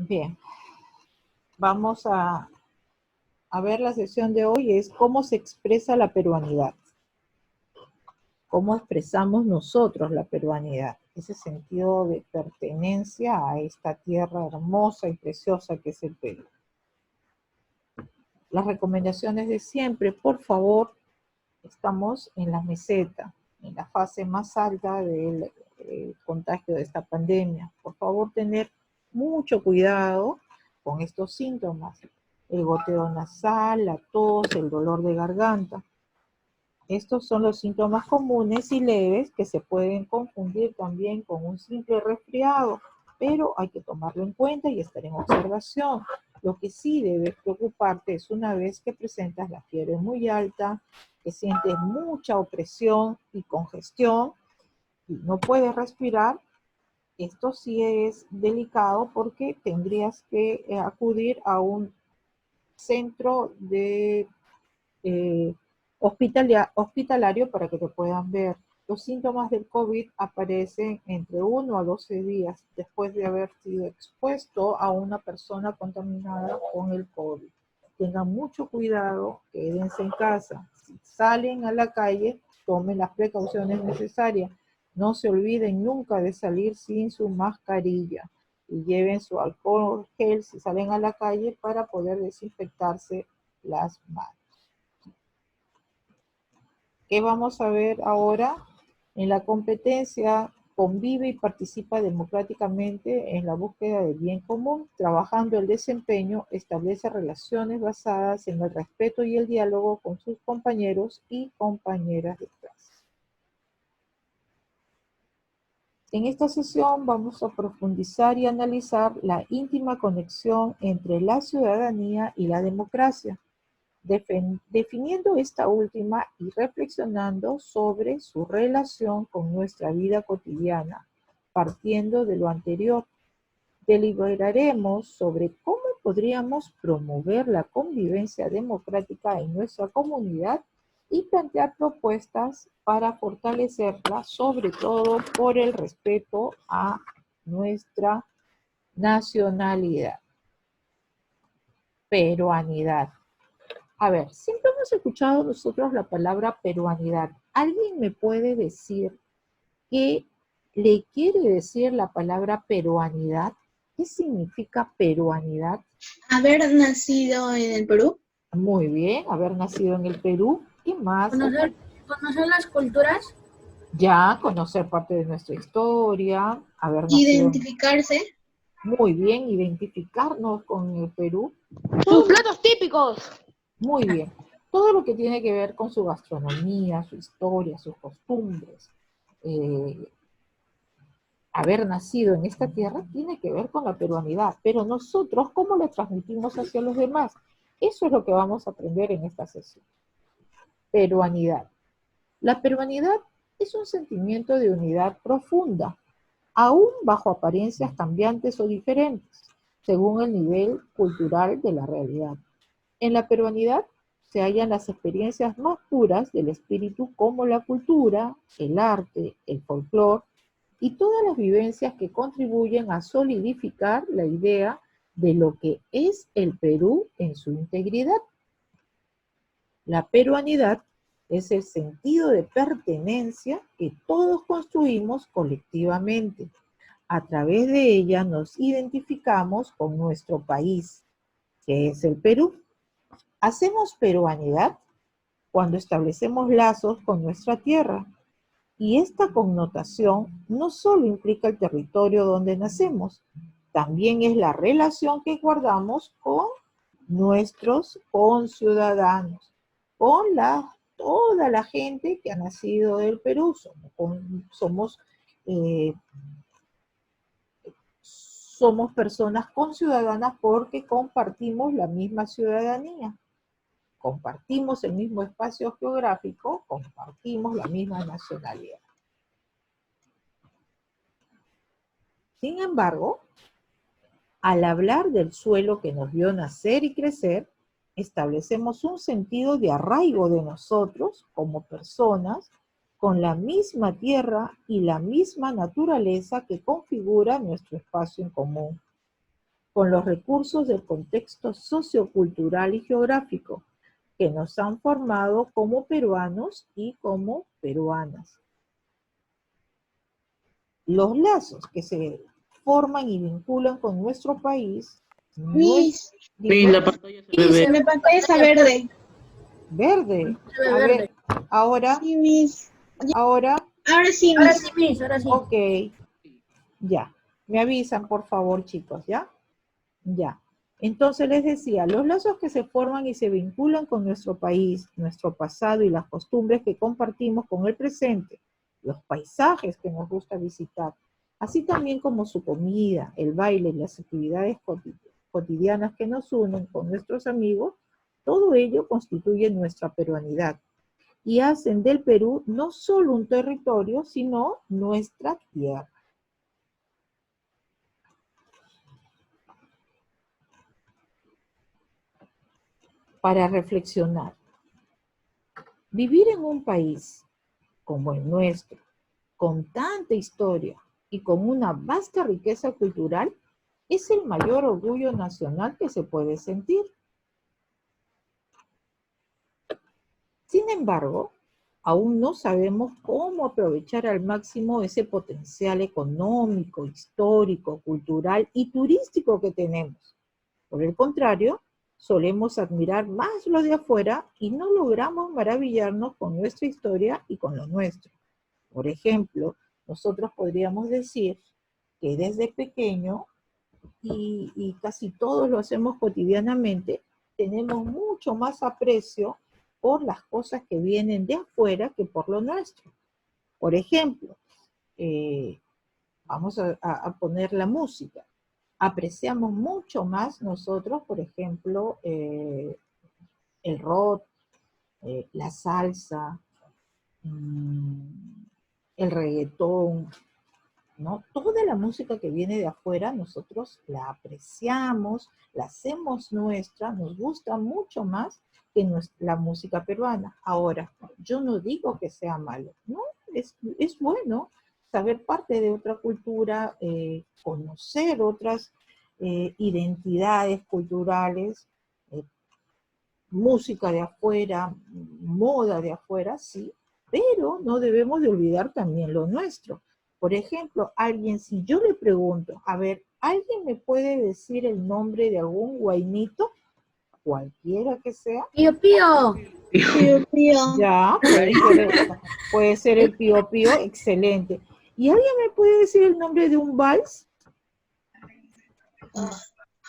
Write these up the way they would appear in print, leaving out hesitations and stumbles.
Bien, vamos a ver la sesión de hoy, es cómo se expresa la peruanidad. Cómo expresamos nosotros la peruanidad, ese sentido de pertenencia a esta tierra hermosa y preciosa que es el Perú. Las recomendaciones de siempre, por favor, estamos en la meseta, en la fase más alta del contagio de esta pandemia. Por favor, tener mucho cuidado con estos síntomas. El goteo nasal, la tos, el dolor de garganta. Estos son los síntomas comunes y leves que se pueden confundir también con un simple resfriado, pero hay que tomarlo en cuenta y estar en observación. Lo que sí debes preocuparte es una vez que presentas la fiebre muy alta, que sientes mucha opresión y congestión y no puedes respirar. Esto sí es delicado porque tendrías que acudir a un centro de hospitalario para que te puedan ver. Los síntomas del COVID aparecen entre 1 a 12 días después de haber sido expuesto a una persona contaminada con el COVID. Tengan mucho cuidado, quédense en casa. Si salen a la calle, tomen las precauciones necesarias. No se olviden nunca de salir sin su mascarilla y lleven su alcohol gel si salen a la calle para poder desinfectarse las manos. ¿Qué vamos a ver ahora? En la competencia, convive y participa democráticamente en la búsqueda del bien común, trabajando el desempeño, establece relaciones basadas en el respeto y el diálogo con sus compañeros y compañeras de clase. En esta sesión vamos a profundizar y analizar la íntima conexión entre la ciudadanía y la democracia, definiendo esta última y reflexionando sobre su relación con nuestra vida cotidiana. Partiendo de lo anterior, deliberaremos sobre cómo podríamos promover la convivencia democrática en nuestra comunidad y plantear propuestas para fortalecerla, sobre todo por el respeto a nuestra nacionalidad. Peruanidad. A ver, siempre hemos escuchado nosotros la palabra peruanidad. ¿Alguien me puede decir qué le quiere decir la palabra peruanidad? ¿Qué significa peruanidad? Haber nacido en el Perú. Muy bien, haber nacido en el Perú. ¿Qué más? Conocer las culturas. Ya, conocer parte de nuestra historia, haber nacido. Identificarse. Muy bien, identificarnos con el Perú. Sus platos típicos. Muy bien. Todo lo que tiene que ver con su gastronomía, su historia, sus costumbres, haber nacido en esta tierra tiene que ver con la peruanidad. Pero nosotros, ¿cómo la transmitimos hacia los demás? Eso es lo que vamos a aprender en esta sesión. Peruanidad. La peruanidad es un sentimiento de unidad profunda, aún bajo apariencias cambiantes o diferentes, según el nivel cultural de la realidad. En la peruanidad se hallan las experiencias más puras del espíritu, como la cultura, el arte, el folclore y todas las vivencias que contribuyen a solidificar la idea de lo que es el Perú en su integridad. La peruanidad es el sentido de pertenencia que todos construimos colectivamente. A través de ella nos identificamos con nuestro país, que es el Perú. Hacemos peruanidad cuando establecemos lazos con nuestra tierra. Y esta connotación no solo implica el territorio donde nacemos, también es la relación que guardamos con nuestros conciudadanos, con toda la gente que ha nacido del Perú. Somos personas conciudadanas porque compartimos la misma ciudadanía. Compartimos el mismo espacio geográfico, compartimos la misma nacionalidad. Sin embargo, al hablar del suelo que nos vio nacer y crecer, establecemos un sentido de arraigo de nosotros como personas con la misma tierra y la misma naturaleza que configura nuestro espacio en común. con los recursos del contexto sociocultural y geográfico que nos han formado como peruanos y como peruanas. Los lazos que se forman y vinculan con nuestro país, Miss, La pantalla se ve Miss, verde. la pantalla está verde. verde. Se ve A ver, verde. ahora, Sí, Miss. ahora, Ahora sí, Ahora Miss. sí, Miss, ahora sí. ok, ya. Me avisan, por favor, chicos, ¿ya? Ya. Entonces les decía, los lazos que se forman y se vinculan con nuestro país, nuestro pasado y las costumbres que compartimos con el presente, los paisajes que nos gusta visitar, así también como su comida, el baile y las actividades cotidianas que nos unen con nuestros amigos, todo ello constituye nuestra peruanidad y hacen del Perú no solo un territorio, sino nuestra tierra. Para reflexionar. Vivir en un país como el nuestro, con tanta historia y con una vasta riqueza cultural, es el mayor orgullo nacional que se puede sentir. Sin embargo, aún no sabemos cómo aprovechar al máximo ese potencial económico, histórico, cultural y turístico que tenemos. Por el contrario, solemos admirar más lo de afuera y no logramos maravillarnos con nuestra historia y con lo nuestro. Por ejemplo, nosotros podríamos decir que desde pequeño, y casi todos lo hacemos cotidianamente, tenemos mucho más aprecio por las cosas que vienen de afuera que por lo nuestro. Por ejemplo, vamos a poner la música. Apreciamos mucho más nosotros, por ejemplo, el rock, la salsa, el reggaetón, ¿no? Toda la música que viene de afuera, nosotros la apreciamos, la hacemos nuestra, nos gusta mucho más que la música peruana. Ahora, yo no digo que sea malo, ¿no? Es bueno saber parte de otra cultura, conocer otras identidades culturales, música de afuera, moda de afuera, sí, pero no debemos de olvidar también lo nuestro. Por ejemplo, si yo le pregunto, a ver, ¿alguien me puede decir el nombre de algún guainito? Cualquiera que sea. Pío, pío. Pío, pío. Ya, puede ser el pío pío, excelente. ¿Y alguien me puede decir el nombre de un vals?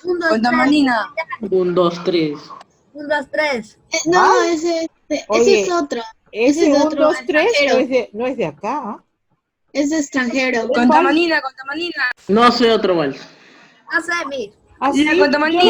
Un, dos, Cuenta tres. Manina. 1, 2, 3. Un, dos, tres. No, ¿Vals? ese Oye, es otro. Ese es de 1, otro 2, 3 extranjero. no es de acá. Es de extranjero. Un Cuenta vals. Manina, cuenta Manina. No sé otro vals. No sé, Miss. Así, Mira, cuenta Manina.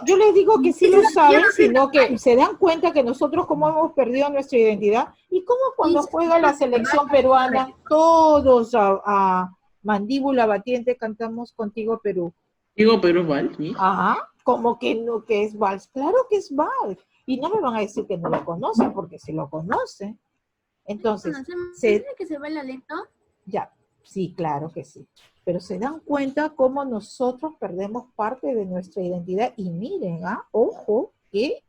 yo les digo que sí lo saben, no sé sino que se dan cuenta que nosotros como hemos perdido nuestra identidad y como cuando Sí, juega la selección peruana, todos a mandíbula batiente cantamos Contigo Perú. Digo, pero es vals, ¿sí? Ajá, como que no, que es vals. Claro que es vals. Y no me van a decir que no lo conocen, porque se lo conocen. Entonces, ¿Tiene que se baila lento? ya, sí, claro que sí. Pero se dan cuenta cómo nosotros perdemos parte de nuestra identidad. Y miren, ojo, que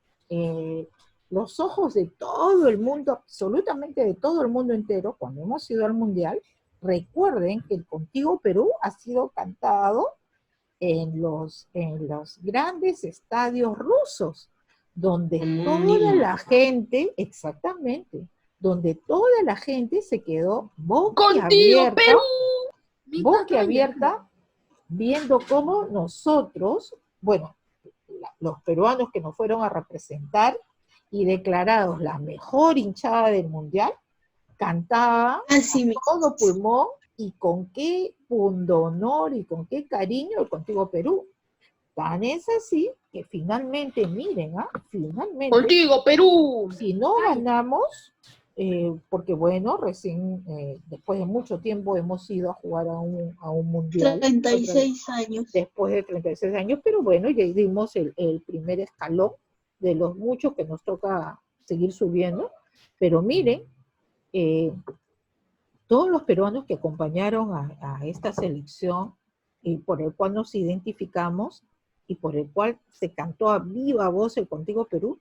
los ojos de todo el mundo, absolutamente de todo el mundo entero, cuando hemos ido al Mundial, recuerden que el Contigo Perú ha sido cantado en los grandes estadios rusos, donde Como un toda himno. la gente, exactamente, donde toda la gente se quedó Contigo, Perú. boquiabierta, viendo cómo nosotros, bueno, los peruanos que nos fueron a representar y declarados la mejor hinchada del mundial, cantaban Así a mismo. todo pulmón y con qué pundonor y con qué cariño el Contigo Perú. Tan es así que finalmente, miren, finalmente, Contigo, Perú. si no ganamos, porque bueno, recién, después de mucho tiempo hemos ido a jugar a un mundial. 36 años. Después de 36 años, pero bueno, ya dimos el primer escalón de los muchos que nos toca seguir subiendo. Pero miren, todos los peruanos que acompañaron a esta selección y por el cual nos identificamos, y por el cual se cantó a viva voz el Contigo Perú,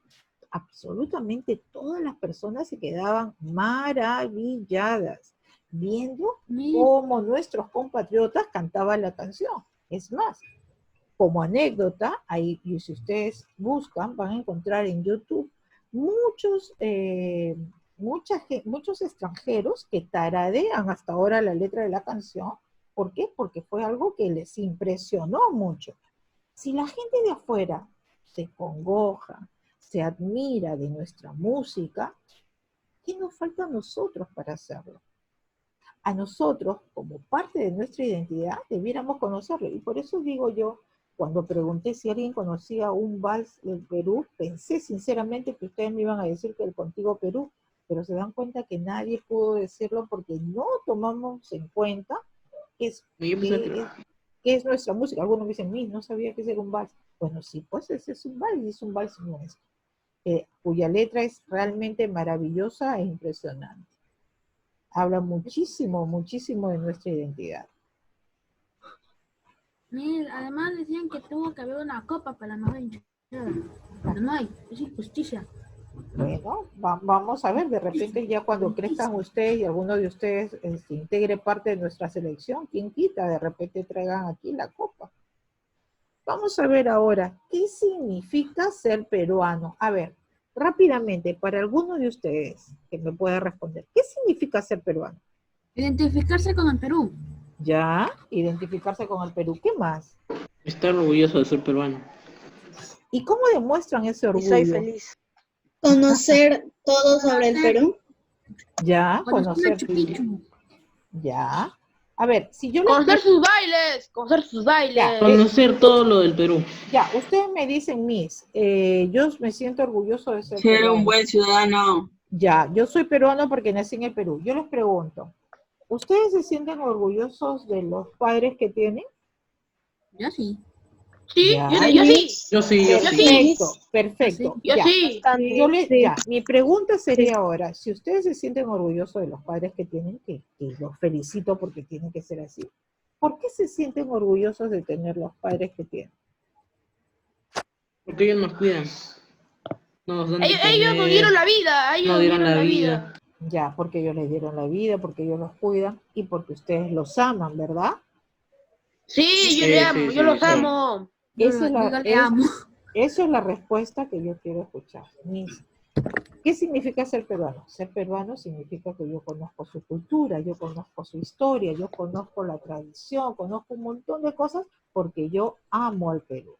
absolutamente todas las personas se quedaban maravilladas viendo cómo nuestros compatriotas cantaban la canción. Es más, como anécdota, ahí, y si ustedes buscan, van a encontrar en YouTube muchos, muchos extranjeros que tararean hasta ahora la letra de la canción. ¿Por qué? Porque fue algo que les impresionó mucho. Si la gente de afuera se congoja, se admira de nuestra música, ¿qué nos falta a nosotros para hacerlo? A nosotros, como parte de nuestra identidad, debiéramos conocerlo. Y por eso digo yo, cuando pregunté si alguien conocía un vals del Perú, pensé sinceramente que ustedes me iban a decir que el Contigo Perú, pero se dan cuenta que nadie pudo decirlo porque no tomamos en cuenta que es nuestra música. Algunos me dicen, no sabía que era un vals. Bueno, sí, pues ese es un vals, y es un vals nuestro, cuya letra es realmente maravillosa e impresionante. Habla muchísimo, muchísimo de nuestra identidad. Además decían que tuvo que haber una copa para la mejor hinchada. Pero no hay, es injusticia. Bueno, vamos a ver, de repente ya cuando crezcan ustedes y alguno de ustedes integre parte de nuestra selección, ¿quién quita? De repente traigan aquí la copa. Vamos a ver ahora, ¿qué significa ser peruano? A ver, rápidamente, para alguno de ustedes que me pueda responder, ¿qué significa ser peruano? Identificarse con el Perú. Ya, identificarse con el Perú. ¿Qué más? Estar orgulloso de ser peruano. ¿Y cómo demuestran ese Y orgullo? soy feliz. Conocer todo sobre el Perú. Ya, Conocer conocer. Machu Picchu. Ya. A ver, si yo les... Conocer sus bailes, conocer sus bailes. Ya, Conocer todo lo del Perú. Ya, ustedes me dicen, Miss, yo me siento orgulloso de ser Ser peruano. un buen ciudadano. Ya, yo soy peruano porque nací en el Perú. Yo les pregunto, ¿ustedes se sienten orgullosos de los padres que tienen? Yo sí. Sí, Ya. yo sí. Yo sí, yo sí. Perfecto, perfecto. Yo Ya. sí. Ya, mi pregunta sería ahora, si ustedes se sienten orgullosos de los padres que tienen, que los felicito porque tienen que ser así, ¿por qué se sienten orgullosos de tener los padres que tienen? Porque ellos nos cuidan. Nos dan de Ellos nos comer, dieron la vida. Ellos nos dieron la vida. Ya, porque ellos les dieron la vida, porque ellos los cuidan y porque ustedes los aman, ¿verdad? Sí, yo le amo, yo los amo. Esa es Yo le amo. Esa es la respuesta que yo quiero escuchar. Miss, ¿qué significa ser peruano? Ser peruano significa que yo conozco su cultura, yo conozco su historia, yo conozco la tradición, conozco un montón de cosas porque yo amo al Perú.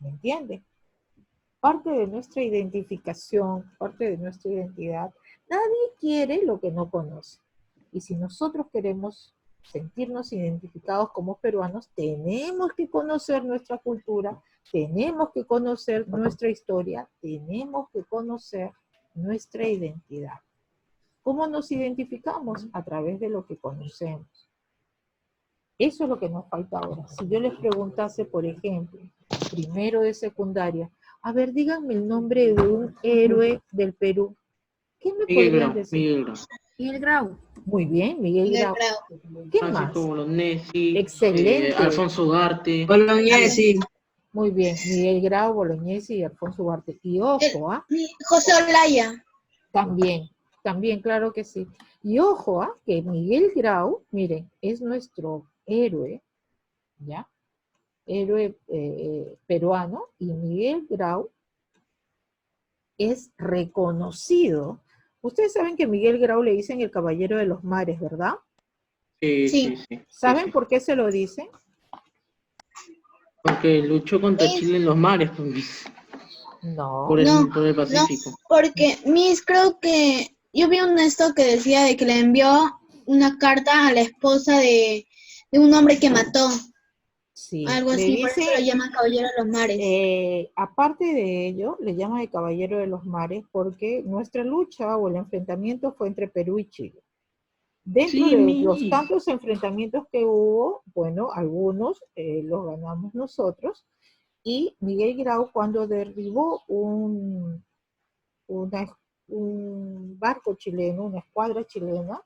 ¿Me entienden? Parte de nuestra identificación, parte de nuestra identidad, nadie quiere lo que no conoce. Y si nosotros queremos sentirnos identificados como peruanos, tenemos que conocer nuestra cultura, tenemos que conocer nuestra historia, tenemos que conocer nuestra identidad. ¿Cómo nos identificamos? A través de lo que conocemos. Eso es lo que nos falta ahora. Si yo les preguntase, por ejemplo, primero de secundaria, a ver, díganme el nombre de un héroe del Perú. ¿Qué me podrían decir? Miguel Grau. Miguel Grau. Muy bien, Miguel Grau. ¿Qué más? Francisco Bolognesi. Excelente. Alfonso Ugarte. Bolognesi. Muy bien, Miguel Grau, Bolognesi y Alfonso Ugarte. Y ojo, José Olaya. También, claro que sí. Y ojo, que Miguel Grau, miren, es nuestro héroe, ¿ya? Héroe peruano, y Miguel Grau es reconocido. Ustedes saben que Miguel Grau le dicen el caballero de los mares, ¿verdad? Sí. ¿Saben por qué se lo dicen? Porque luchó contra Chile en los mares, pues, No. por el Pacífico. No, porque Miss, creo que yo vi un esto que decía de que le envió una carta a la esposa de un hombre que mató. Sí, Algo así, por eso lo llaman Caballero de los Mares. Aparte de ello, le llaman el Caballero de los Mares porque nuestra lucha o el enfrentamiento fue entre Perú y Chile. Dentro de los tantos enfrentamientos que hubo, bueno, algunos los ganamos nosotros, y Miguel Grau, cuando derribó un barco chileno, una escuadra chilena,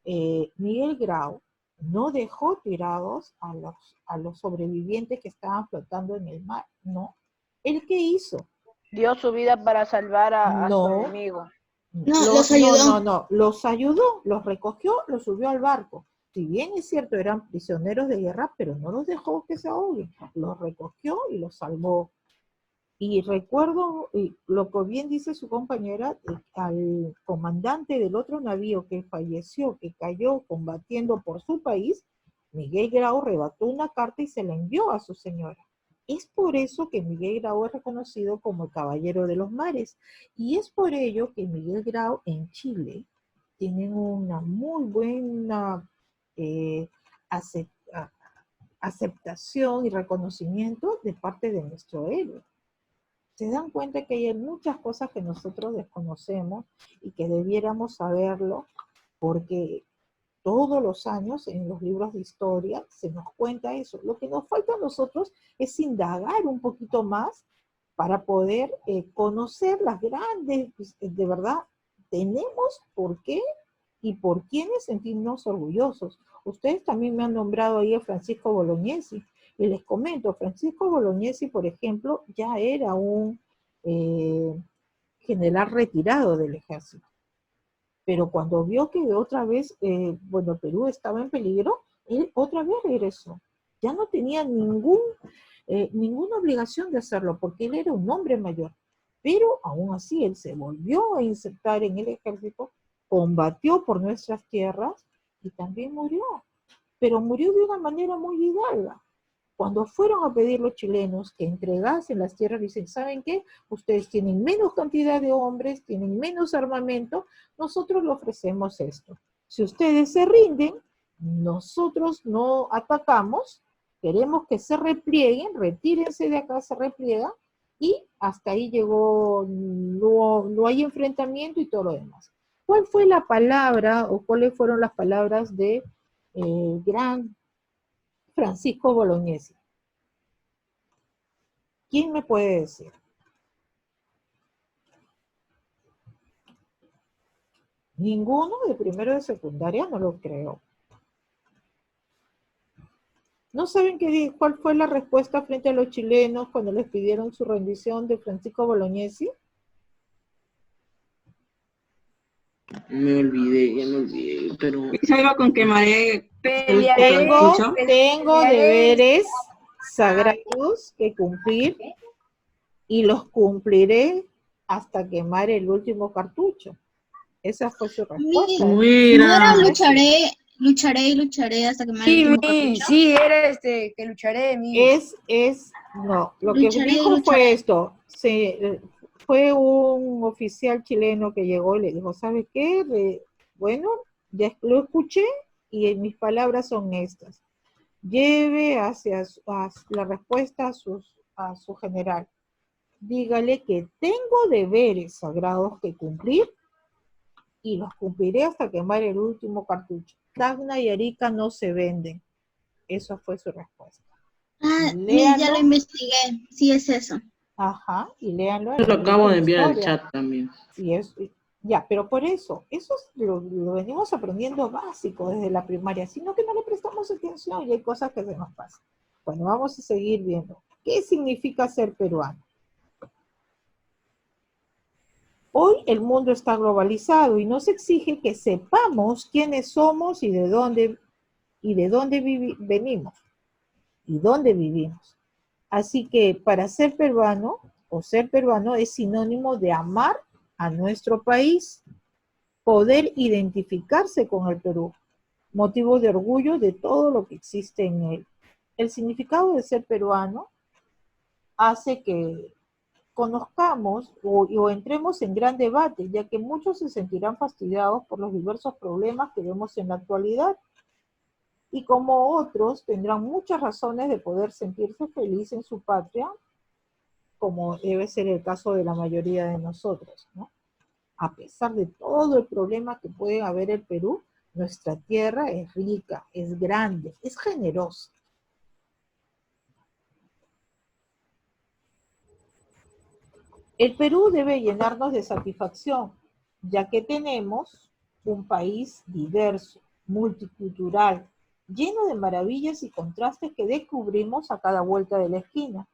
Miguel Grau, no dejó tirados a los sobrevivientes que estaban flotando en el mar, no. ¿Él qué hizo? Dio su vida para salvar a su No. enemigo. No, los ayudó. No, los ayudó, los recogió, los subió al barco. Si bien es cierto, eran prisioneros de guerra, pero no los dejó que se ahoguen. Los recogió y los salvó. Y recuerdo, y lo que bien dice su compañera, al comandante del otro navío que falleció, que cayó combatiendo por su país, Miguel Grau redactó una carta y se la envió a su señora. Es por eso que Miguel Grau es reconocido como el caballero de los mares. Y es por ello que Miguel Grau en Chile tienen una muy buena aceptación y reconocimiento de parte de nuestro héroe. Se dan cuenta que hay muchas cosas que nosotros desconocemos y que debiéramos saberlo, porque todos los años en los libros de historia se nos cuenta eso. Lo que nos falta a nosotros es indagar un poquito más para poder conocer las grandes, de verdad, tenemos por qué y por quiénes sentirnos orgullosos. Ustedes también me han nombrado ahí a Francisco Bolognesi, y les comento, Francisco Bolognesi, por ejemplo, ya era un general retirado del ejército. Pero cuando vio que otra vez, Perú estaba en peligro, él otra vez regresó. Ya no tenía ninguna obligación de hacerlo, porque él era un hombre mayor. Pero aún así, él se volvió a insertar en el ejército, combatió por nuestras tierras y también murió. Pero murió de una manera muy hidalga. Cuando fueron a pedir los chilenos que entregasen las tierras, dicen, ¿saben qué? Ustedes tienen menos cantidad de hombres, tienen menos armamento, nosotros le ofrecemos esto. Si ustedes se rinden, nosotros no atacamos, queremos que se replieguen, retírense de acá, se repliegan, y hasta ahí llegó, no hay enfrentamiento y todo lo demás. ¿Cuál fue la palabra o cuáles fueron las palabras de gran Francisco Bolognesi? ¿Quién me puede decir? Ninguno de primero de secundaria, no lo creo. ¿No saben cuál fue la respuesta frente a los chilenos cuando les pidieron su rendición de Francisco Bolognesi? Me olvidé, pero... Es algo con que María... Tengo deberes sagrados que cumplir y los cumpliré hasta quemar el último cartucho. Esa fue su respuesta. No era lucharé hasta quemar el último cartucho. Sí, era que lucharé. No, lo Lucharé, que dijo lucharé. fue esto. Fue un oficial chileno que llegó y le dijo, ¿sabe qué? Bueno, ya lo escuché y mis palabras son estas. Lleve la respuesta a su general. Dígale que tengo deberes sagrados que cumplir y los cumpliré hasta quemar el último cartucho. Tacna y Arica no se venden. Eso fue su respuesta. Ya lo investigué. Sí, es eso. Ajá, y léanlo. Yo lo acabo de enviar al chat también. Ya, pero por eso lo venimos aprendiendo básico desde la primaria, sino que no le prestamos atención y hay cosas que se nos pasan. Bueno, vamos a seguir viendo. ¿Qué significa ser peruano? Hoy el mundo está globalizado y nos exige que sepamos quiénes somos y de dónde venimos y dónde vivimos. Así que para ser peruano es sinónimo de amar a nuestro país, poder identificarse con el Perú, motivo de orgullo de todo lo que existe en él. El significado de ser peruano hace que conozcamos o entremos en gran debate, ya que muchos se sentirán fastidiados por los diversos problemas que vemos en la actualidad, y como otros tendrán muchas razones de poder sentirse feliz en su patria, como debe ser el caso de la mayoría de nosotros, ¿no? A pesar de todo el problema que puede haber en el Perú, nuestra tierra es rica, es grande, es generosa. El Perú debe llenarnos de satisfacción, ya que tenemos un país diverso, multicultural, lleno de maravillas y contrastes que descubrimos a cada vuelta de la esquina.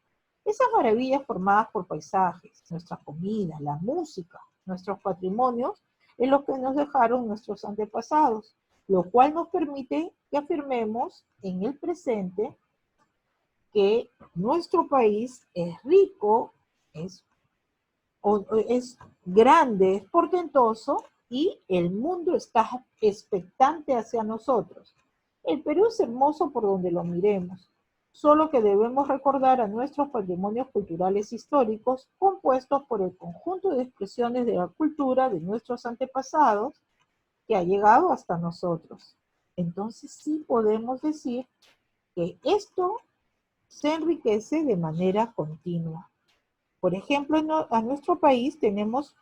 Esas maravillas formadas por paisajes, nuestra comida, la música, nuestros patrimonios, es lo que nos dejaron nuestros antepasados, lo cual nos permite que afirmemos en el presente que nuestro país es rico, es grande, es portentoso y el mundo está expectante hacia nosotros. El Perú es hermoso por donde lo miremos, solo que debemos recordar a nuestros patrimonios culturales históricos compuestos por el conjunto de expresiones de la cultura de nuestros antepasados que ha llegado hasta nosotros. Entonces sí podemos decir que esto se enriquece de manera continua. Por ejemplo, a nuestro país tenemos,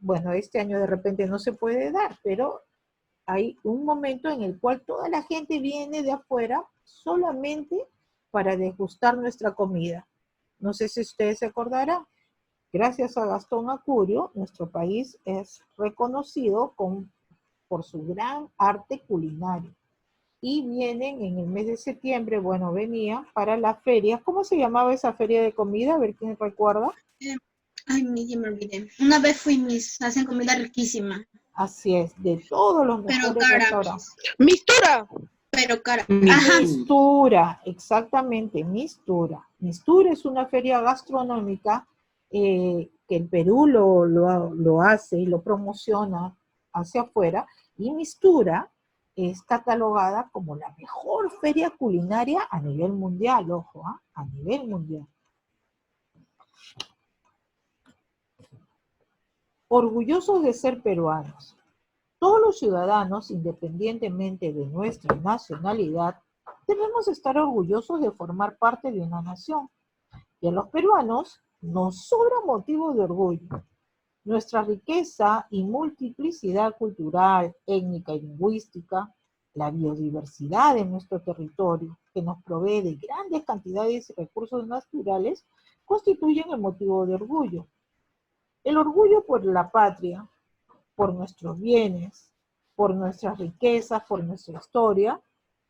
bueno, este año de repente no se puede dar, pero hay un momento en el cual toda la gente viene de afuera solamente para degustar nuestra comida. No sé si ustedes se acordarán, gracias a Gastón Acurio, nuestro país es reconocido por su gran arte culinario. Y vienen en el mes de septiembre, bueno, venían para la feria. ¿Cómo se llamaba esa feria de comida? A ver quién recuerda. Ay, ya me olvidé. Una vez fui, hacen comida riquísima. Así es, de todos los mejores restaurantes. ¡Mistura! Pero cara. Ajá. Mistura, exactamente, Mistura. Mistura es una feria gastronómica que el Perú lo hace y lo promociona hacia afuera. Y Mistura es catalogada como la mejor feria culinaria a nivel mundial, ojo, a nivel mundial. Orgullosos de ser peruanos. Todos los ciudadanos, independientemente de nuestra nacionalidad, debemos estar orgullosos de formar parte de una nación. Y a los peruanos nos sobra motivo de orgullo. Nuestra riqueza y multiplicidad cultural, étnica y lingüística, la biodiversidad de nuestro territorio, que nos provee de grandes cantidades de recursos naturales, constituyen el motivo de orgullo. El orgullo por la patria, por nuestros bienes, por nuestras riquezas, por nuestra historia,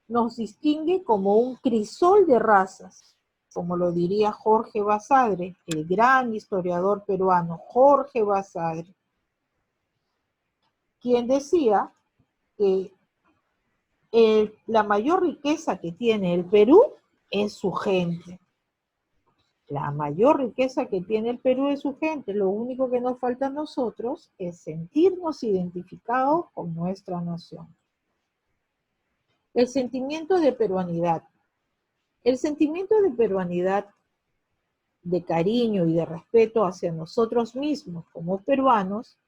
nos distingue como un crisol de razas, como lo diría Jorge Basadre, el gran historiador peruano Jorge Basadre, quien decía que la mayor riqueza que tiene el Perú es su gente. La mayor riqueza que tiene el Perú es su gente. Lo único que nos falta a nosotros es sentirnos identificados con nuestra nación. El sentimiento de peruanidad. El sentimiento de peruanidad, de cariño y de respeto hacia nosotros mismos como peruanos,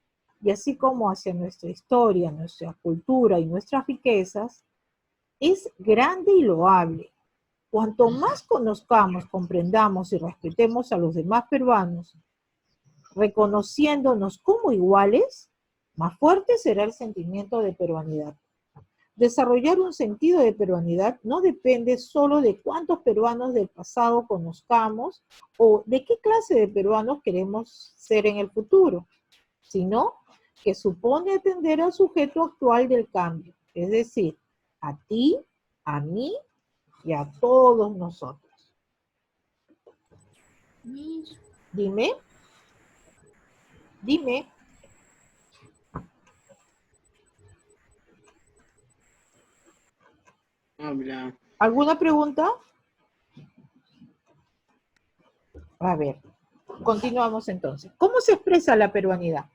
y así como hacia nuestra historia, nuestra cultura y nuestras riquezas, es grande y loable. Cuanto más conozcamos, comprendamos y respetemos a los demás peruanos, reconociéndonos como iguales, más fuerte será el sentimiento de peruanidad. Desarrollar un sentido de peruanidad no depende solo de cuántos peruanos del pasado conozcamos o de qué clase de peruanos queremos ser en el futuro, sino que supone atender al sujeto actual del cambio, es decir, a ti, a mí y a todos nosotros. Dime. Habla. ¿Alguna pregunta? A ver, continuamos entonces. ¿Cómo se expresa la peruanidad?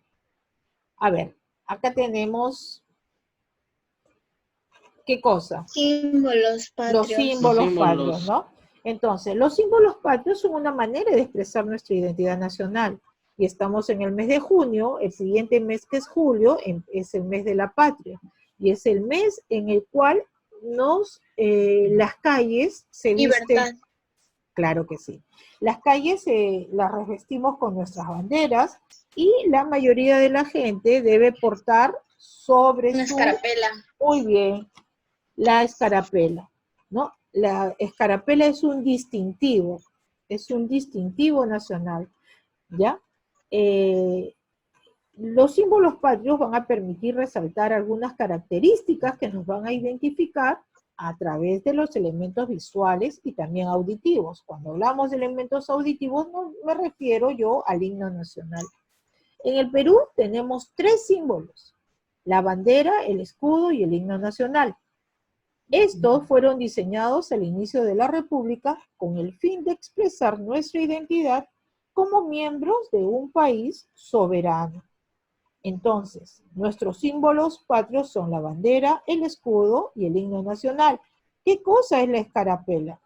A ver, acá tenemos... ¿Qué cosa? Símbolos patrios. Los símbolos patrios, ¿no? Entonces, los símbolos patrios son una manera de expresar nuestra identidad nacional. Y estamos en el mes de junio, el siguiente mes que es julio, es el mes de la patria. Y es el mes en el cual las calles se visten. Libertad. Claro que sí. Las calles las revestimos con nuestras banderas y la mayoría de la gente debe portar sobre Una escarapela. Muy bien, la escarapela, ¿no? La escarapela es un distintivo nacional, ¿ya? Los símbolos patrios van a permitir resaltar algunas características que nos van a identificar a través de los elementos visuales y también auditivos. Cuando hablamos de elementos auditivos, no me refiero yo al himno nacional. En el Perú tenemos 3 símbolos: la bandera, el escudo y el himno nacional. Estos fueron diseñados al inicio de la República con el fin de expresar nuestra identidad como miembros de un país soberano. Entonces, nuestros símbolos patrios son la bandera, el escudo y el himno nacional. ¿Qué cosa es la escarapela?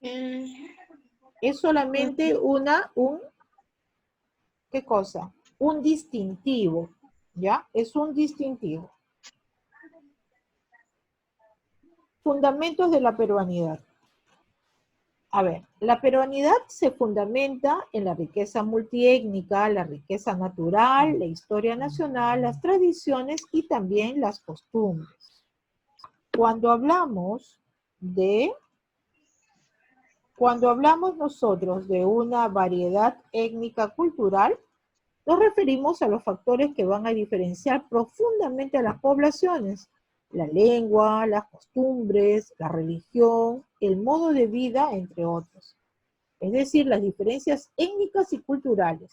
Es solamente ¿qué cosa? Un distintivo, ¿ya? Es un distintivo. Fundamentos de la peruanidad. A ver, la peruanidad se fundamenta en la riqueza multiétnica, la riqueza natural, la historia nacional, las tradiciones y también las costumbres. Cuando hablamos nosotros de una variedad étnica cultural, nos referimos a los factores que van a diferenciar profundamente a las poblaciones: la lengua, las costumbres, la religión, el modo de vida, entre otros. Es decir, las diferencias étnicas y culturales.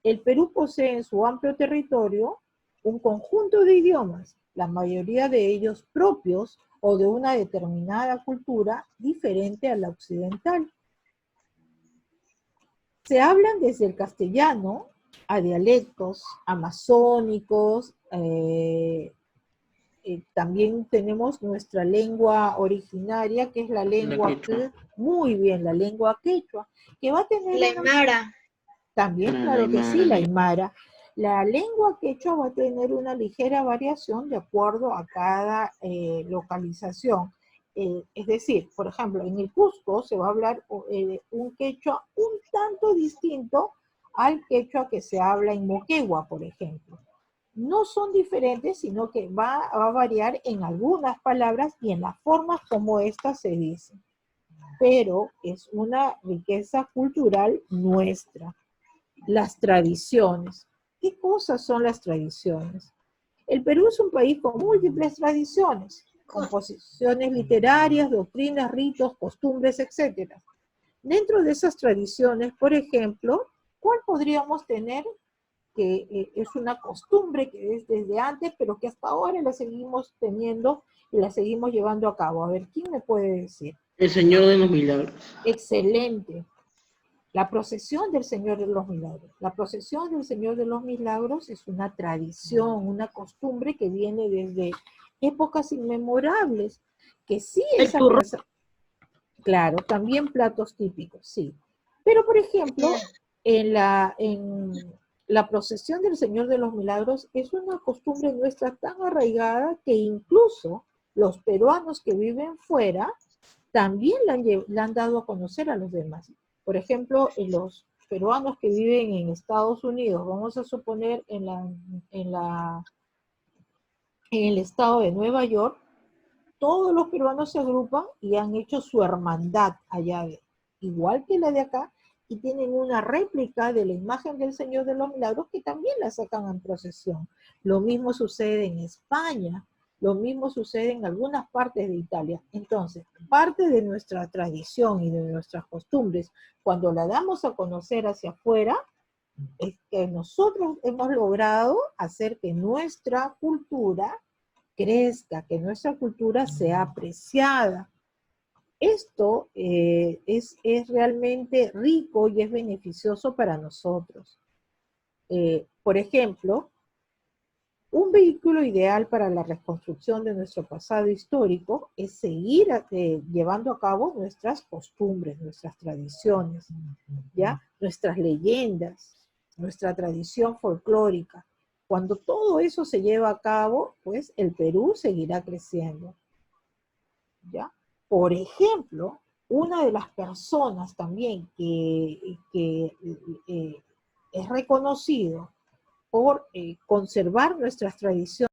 El Perú posee en su amplio territorio un conjunto de idiomas, la mayoría de ellos propios o de una determinada cultura diferente a la occidental. Se hablan desde el castellano a dialectos amazónicos, también tenemos nuestra lengua originaria, que es la lengua muy bien, la lengua quechua, que va a tener La aymara. También, claro que sí, la aymara. La lengua quechua va a tener una ligera variación de acuerdo a cada localización. Es decir, por ejemplo, en el Cusco se va a hablar un quechua un tanto distinto al quechua que se habla en Moquegua, por ejemplo. No son diferentes, sino que va a variar en algunas palabras y en las formas como éstas se dicen. Pero es una riqueza cultural nuestra. Las tradiciones. ¿Qué cosas son las tradiciones? El Perú es un país con múltiples tradiciones, composiciones literarias, doctrinas, ritos, costumbres, etc. Dentro de esas tradiciones, por ejemplo, ¿cuál podríamos tener? Que es una costumbre que es desde antes, pero que hasta ahora la seguimos teniendo y la seguimos llevando a cabo. A ver, ¿quién me puede decir? El Señor de los Milagros. Excelente. La procesión del Señor de los Milagros. La procesión del Señor de los Milagros es una tradición, una costumbre que viene desde épocas inmemorables, que sí es claro, también platos típicos, sí. Pero, por ejemplo, en la procesión del Señor de los Milagros es una costumbre nuestra tan arraigada que incluso los peruanos que viven fuera también la han dado a conocer a los demás. Por ejemplo, los peruanos que viven en Estados Unidos, vamos a suponer en el estado de Nueva York, todos los peruanos se agrupan y han hecho su hermandad allá, igual que la de acá, y tienen una réplica de la imagen del Señor de los Milagros que también la sacan en procesión. Lo mismo sucede en España, lo mismo sucede en algunas partes de Italia. Entonces, parte de nuestra tradición y de nuestras costumbres, cuando la damos a conocer hacia afuera, es que nosotros hemos logrado hacer que nuestra cultura crezca, que nuestra cultura sea apreciada. Esto es realmente rico y es beneficioso para nosotros. Por ejemplo, un vehículo ideal para la reconstrucción de nuestro pasado histórico es seguir llevando a cabo nuestras costumbres, nuestras tradiciones, ¿ya? Nuestras leyendas, nuestra tradición folclórica. Cuando todo eso se lleva a cabo, pues el Perú seguirá creciendo, ¿ya? Por ejemplo, una de las personas también que es reconocido por conservar nuestras tradiciones